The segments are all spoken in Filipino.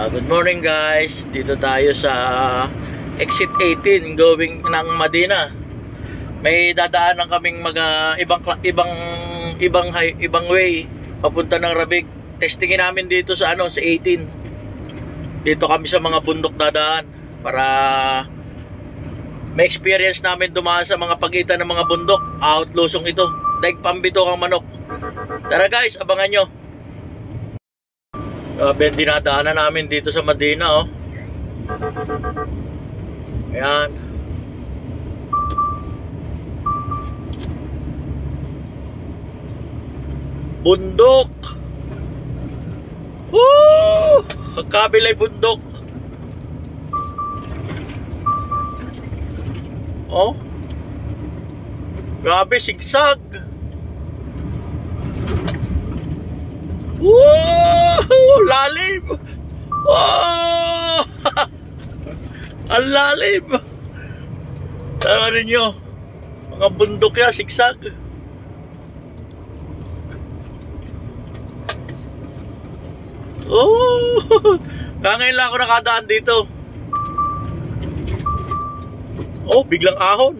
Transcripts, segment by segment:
Good morning guys. Dito tayo sa exit 18 going ng Madina. May dadaanan kaming ibang way papunta ng Rabig. Testingin namin dito sa sa 18. Dito kami sa mga bundok dadaan para may experience namin dumaan sa mga pagitan ng mga bundok. Lusong ito. Daig pambito kang manok. Tara guys, abangan nyo. Dinadaanan namin dito sa Madina, oh. Ayan. Bundok. Woo! Kabilay bundok. Oh. Grabe, sigsag. Wow! Lalim! Wow! Ang lalim! Tama ninyo, mga bundok yan, sigsag. Oh! Ngayon lang ako nakadaan dito. Oh, biglang ahon.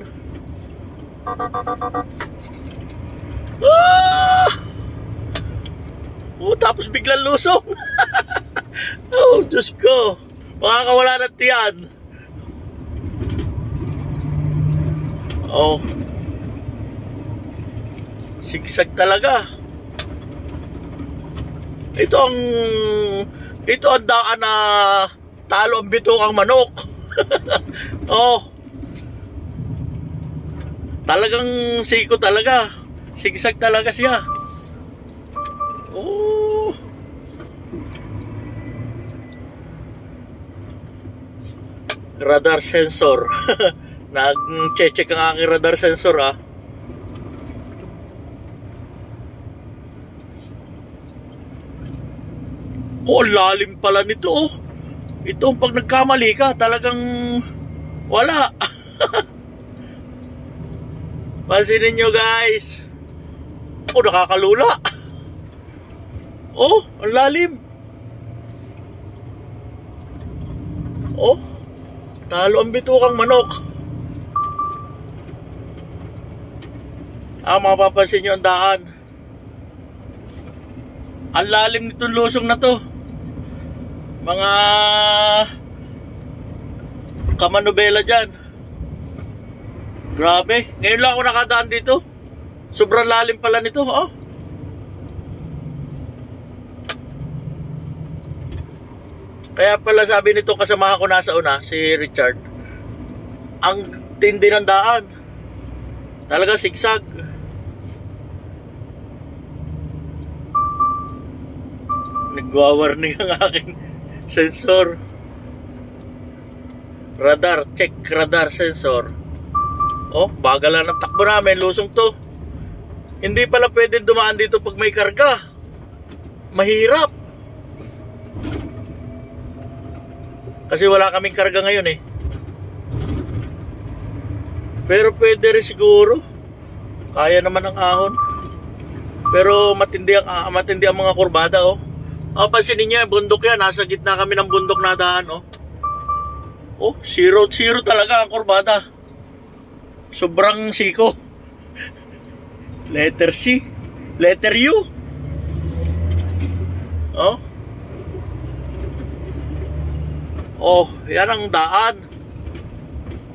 Ah! Oh, tapos biglang lusong. Oh, Diyos ko. Makakawala ng tiyan. Oh. Sigsag talaga. Ito ang daan na talo ang bitukang manok. Oh. Talagang siko talaga. Sigsag talaga siya. Oh. Radar sensor. Nag-check ang aking radar sensor, ah. Oh, lalim pala nito, oh. Ito pag nagkamali ka, talagang wala. Pansinin nyo, guys. Oh, nakakalula. Oh, ang lalim. Oh, talo ang bitukang manok. Mapapansin nyo ang daan. Ang lalim nitong lusong na to. Mga kamanobela dyan. Grabe, ngayon lang ako nakadaan dito. Sobrang lalim pala nito, oh. Kaya pala sabi nito kasamahan ko nasa una, si Richard, ang tindi ng daan. Talaga sigsag. Nagwa-warning ang aking sensor. Radar, check radar sensor. Oh, bagal lang ng takbo namin, lusong to. Hindi pala pwedeng dumaan dito pag may karga. Mahirap. Kasi wala kaming karga ngayon, eh. Pero pwede rin siguro. Kaya naman ang ahon. Pero matindi ang mga kurbada, oh. Pansinin niyo, bundok yan. Nasa gitna kami ng bundok na daan, oh. Oh, zero talaga ang kurbada. Sobrang siko. Letter C, letter U. Oh. Oh, yan ang daan.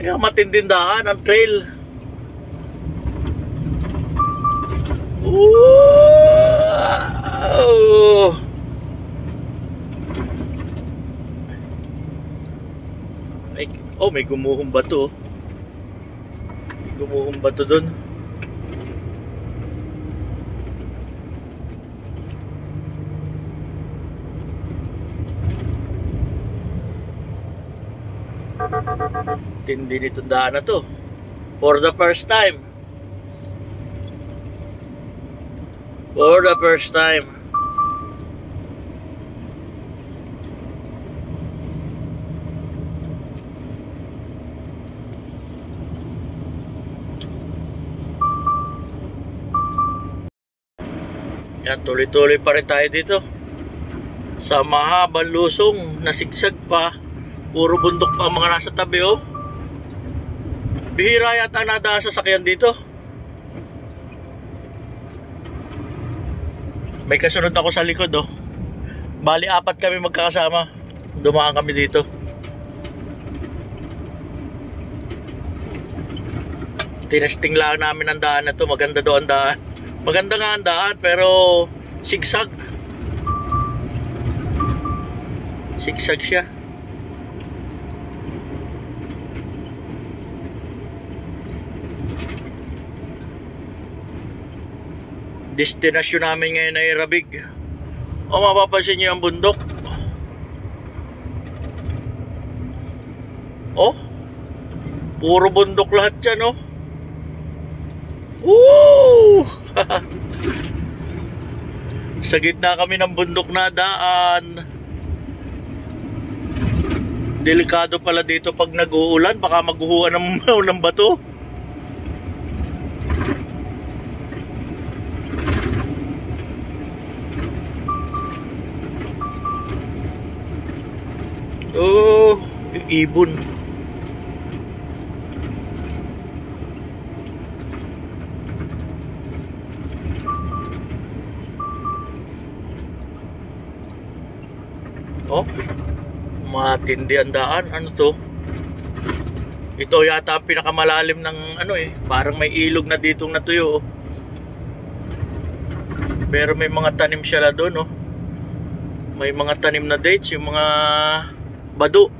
Yan, matinding daan, ang trail. Wow! May gumuhong bato. Gumuhong bato dun. Tindi nitong daan na to. For the first time. For the first time. Yan, tuloy-tuloy pa rin tayo dito Sa mahabang lusong, nasigsag pa. Puro bundok pa ang mga nasa tabi, oh. Bihira yata nadaan sa sakyan dito. May kasunod ako sa likod, oh. Bali, 4 kami magkakasama. Dumaan kami dito. Tinesting lang namin ang daan na to. Maganda doon ang daan. Maganda nga ang daan, pero sigsag. Sigsag siya. Destinasyon namin ngayon ay Rabig. O, mapapansin nyo yung bundok. Oh, puro bundok lahat yan, oh. Woo! Sa gitna kami ng bundok na daan. Delikado pala dito pag nag-uulan. Baka maghuhuan ng bato. Oh, yung ibon. Oh, matindi ang daan. Ano to? Ito yata ang pinakamalalim ng ano eh. Parang may ilog na ditong natuyo, oh. Pero may mga tanim siya na doon, oh. May mga tanim na dates, yung mga bado.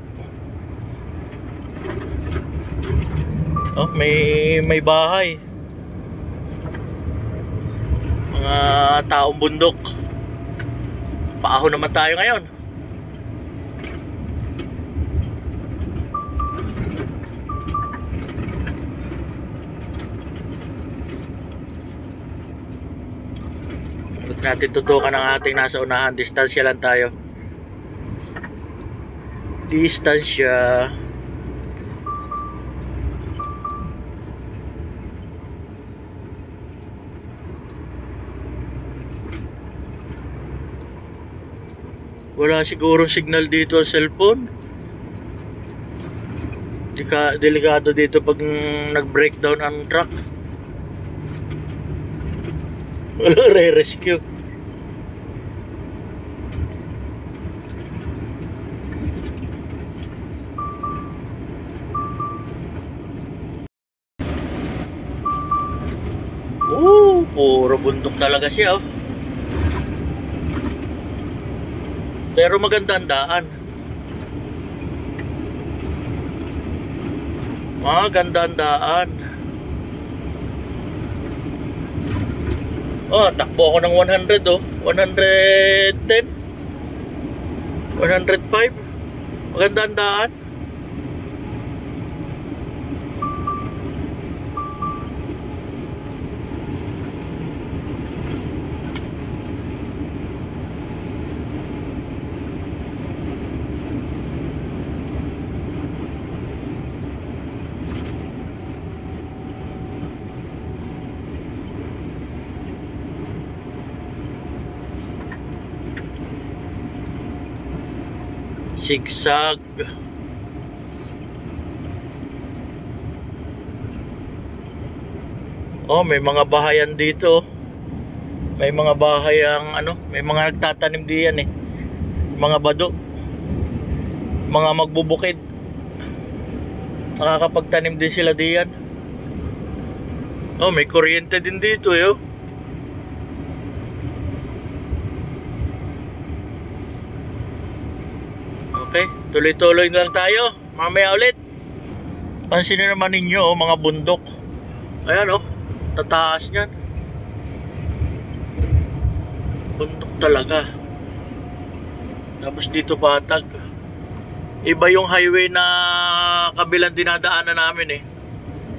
Oh, may bahay. Mga taong bundok. Paahon naman tayo ngayon. Huwag natin tutukan ang ating nasa unahan. Distansya lang tayo. Distansya. Wala siguro signal dito ang cellphone. Delikado dito pag nag-breakdown ang truck. Wala re-rescue. Puro bundok talaga siya, oh. Pero maganda ang daan. Maganda ang daan. Oh, takbo ako ng 100, oh. 110. 105. Maganda ang daan. Sigsag. Oh, may mga bahayan dito. May mga bahay ang ano, may mga nagtatanim diyan eh. Mga bado. Mga magbubukid. Nakakapagtanim din sila diyan. Oh, may kuryente din dito eh, oh. Okay, tuloy-tuloy lang tayo. Mamaya ulit. Pansinin naman ninyo, oh, mga bundok. Ayan, oh, tataas niyan. Bundok talaga. Tapos dito patag. Iba yung highway na kabilang dinadaanan namin eh.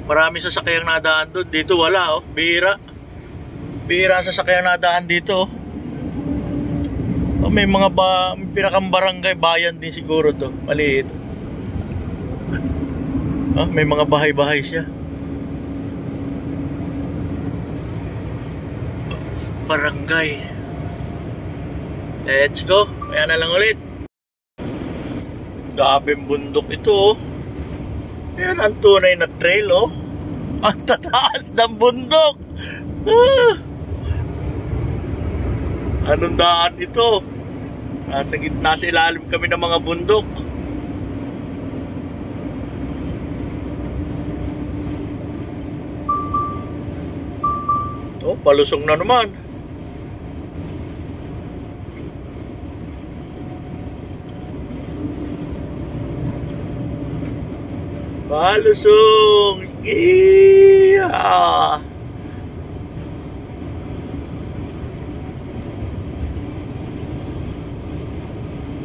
Marami sasakyang nadaan doon. Dito wala, oh, bihira. Bihira sasakyang nadaan dito, oh. Oh, may mga pinakambarangay bayan din siguro to. Maliit. Oh, may mga bahay-bahay siya. Barangay. Let's go. Kaya na lang ulit. Gabing bundok ito, oh. Yan ang tunay na trail, oh. Ang tataas ng bundok. Ah. Anong daan ito? Nasa gitna sa ilalim kami ng mga bundok. Oh, palusong na naman. Palusong. Yeah.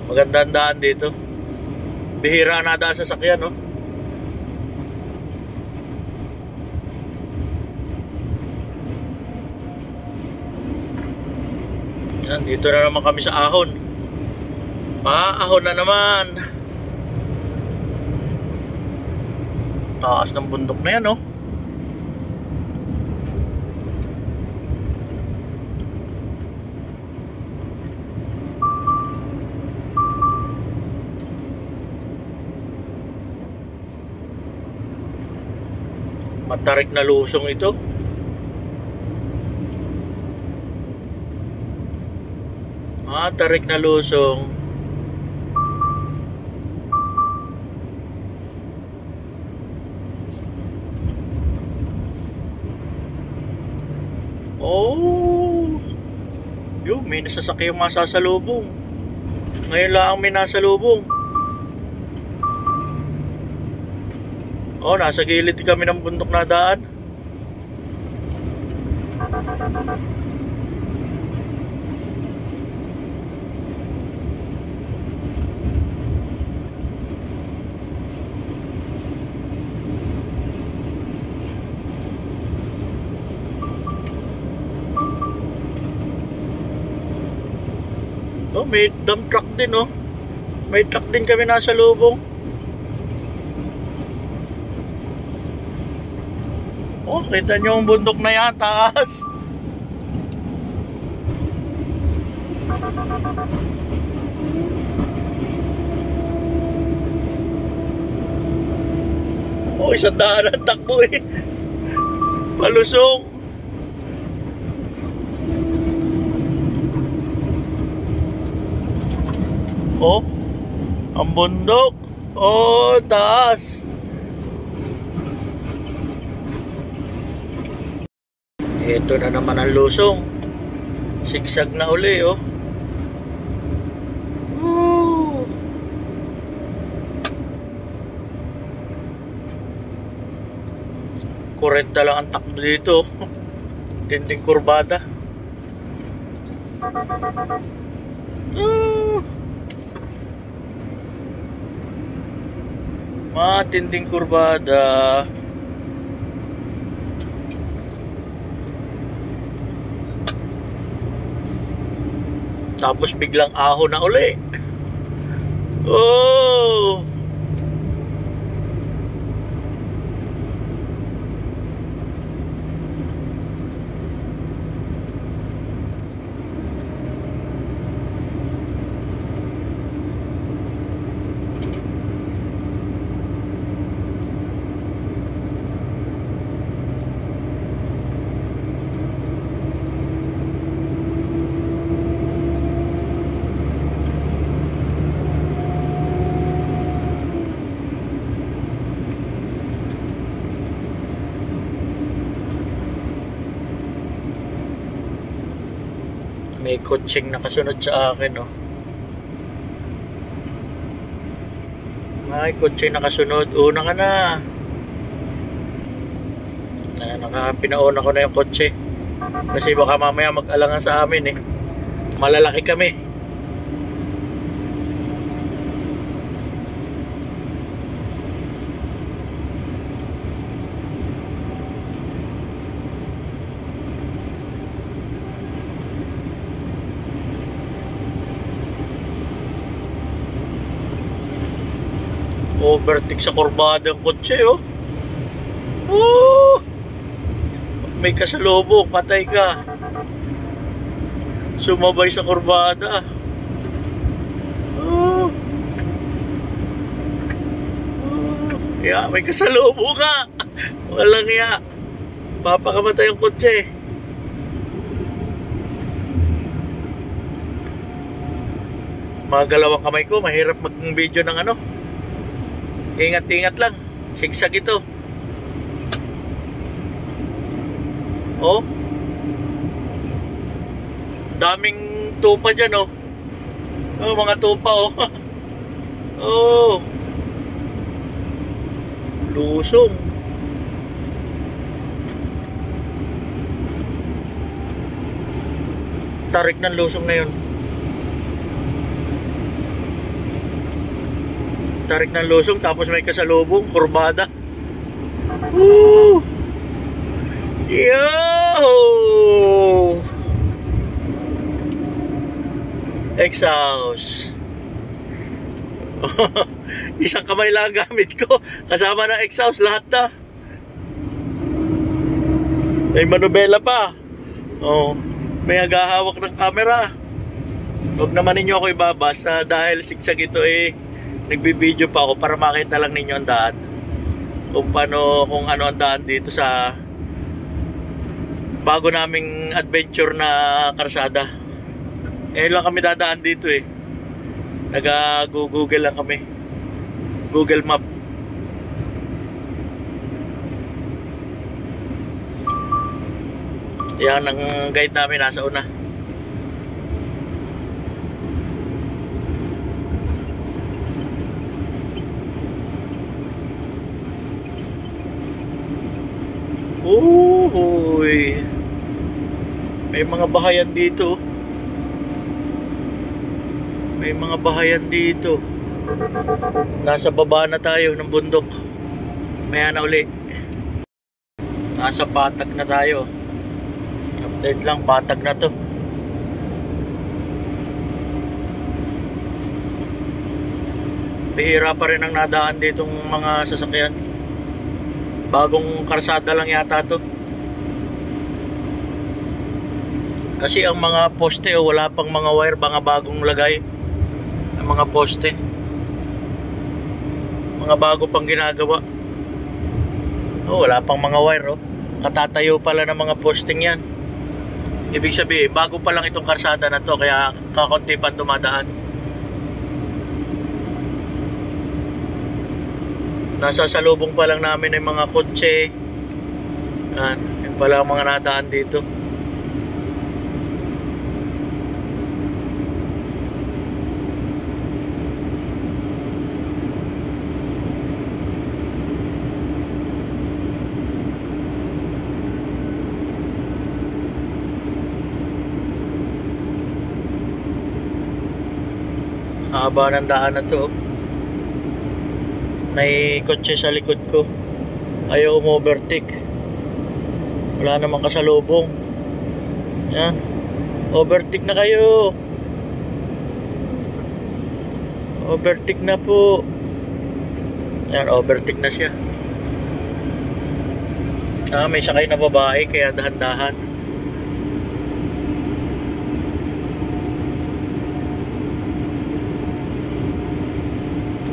Magandang daan dito. Bihira na daan sa sakyan, no? Yan, dito na naman kami sa ahon. Paahon na naman. Taas ng bundok na yan, no? Matarik na lusong ito. Matarik na lusong. Oh, yun, may nasasakay yung masasalubong. Ngayon lang may nasalubong. Oh, nasa gilid kami ng bundok na daan. Oh, may dump truck din, oh. May truck din kami nasa lubong. Oh, kita nyo yung bundok na yan, taas. Oh, 100 ang takbo, eh. Palusong. Oh, ang bundok. Oh, taas. Ito na naman ang lusong. Sigsag na uli, oh. Woo! Kurenta lang ang takbo dito. Tinding kurbada. Matinding kurbada. Tapos biglang ahon na uli. Oh! May kutsing nakasunod sa akin, oh. May kutsing nakasunod. Una ka na. Pinauna ko na yung kotse. Kasi baka mamaya mag-alangan sa amin, eh. Malalaki kami. Overtake sa kurbada ng kotse, oh. Oh! May kasalubong, patay ka. Sumabay sa kurbada. Yeah, may kasalubong nga. Walang iya. Papakamatay ang kotse. Mga galawang kamay ko, mahirap mag-video ng ano. Ingat-ingat lang. Sigsag ito. Oh. Daming tupa dyan, oh. Oh, mga tupa, oh. Oh. Lusong. Tarik ng lusong na yun. Tarik ng lusong, tapos may kasalubong, kurbada. Woo! Yo! Exhaust. Isang kamay lang gamit ko. Kasama ng exhaust, lahat na. May manubela pa. Oh, may agahawak ng camera. Huwag naman ninyo ako ibabasa dahil sigsag ito nagbibideo pa ako para makita lang ninyo ang daan. Kung ano ang daan dito sa bago naming adventure na karsada. Ngayon lang kami dadaan dito Nag-google lang kami. Google Map. Yan ang guide namin nasa una. Uy. May mga bahayan dito. May mga bahayan dito. Nasa baba na tayo ng bundok. Maya na uli. Nasa patag na tayo. Update lang, patag na to. Bihira pa rin ang nadaan ditong mga sasakyan. Bagong karsada lang yata to. Kasi ang mga poste wala pang mga wire, mga bagong lagay. Ang mga poste mga bago pang ginagawa. Wala pang mga wire Katatayo pala ng mga posting yan. Ibig sabihin, bago pa lang itong karsada na to, kaya kakunti pa dumadaan. Nasa salubong pa lang namin ng mga kotse. Yan pala ang mga nadaan dito. Haba ng daan na to. May kotse sa likod ko. Ayaw overtake. Wala namang kasalubong. Yan. Overtake na kayo. Overtake na po. Yan, overtake na siya. May sakay na babae kaya dahan-dahan.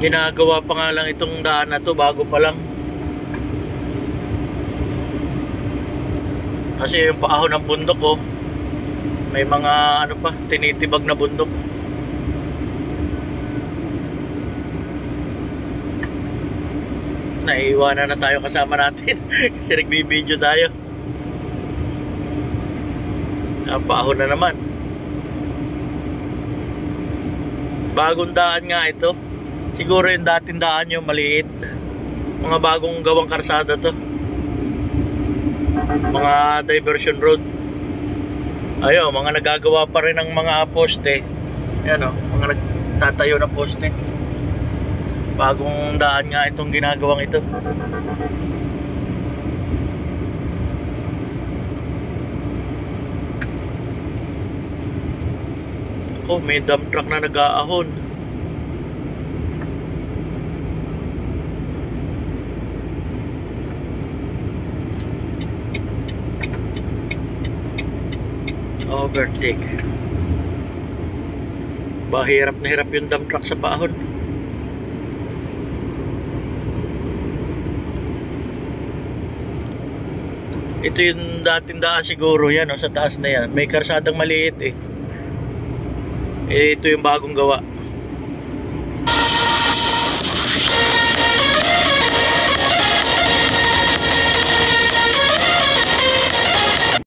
Ginagawa pa nga lang itong daan na to, bago pa lang. Kasi yung paahon ng bundok may mga tinitibag na bundok. Naiiwanan na tayo kasama natin kasi nagbibideo tayo. Paahon na naman. Bagong daan nga ito. Siguro yung dating daan yung maliit. Mga bagong gawang karsada to. Mga diversion road. Ayun, mga nagagawa pa rin ng mga poste. Yan mga nagtatayo na poste. Bagong daan nga itong ginagawang ito. May dump truck na nag-aahon. Overtake. Hirap na hirap yung dump truck sa paahon. Ito yung dating daan siguro yan, sa taas na yan. May karsadang maliit eh. Ito yung bagong gawa.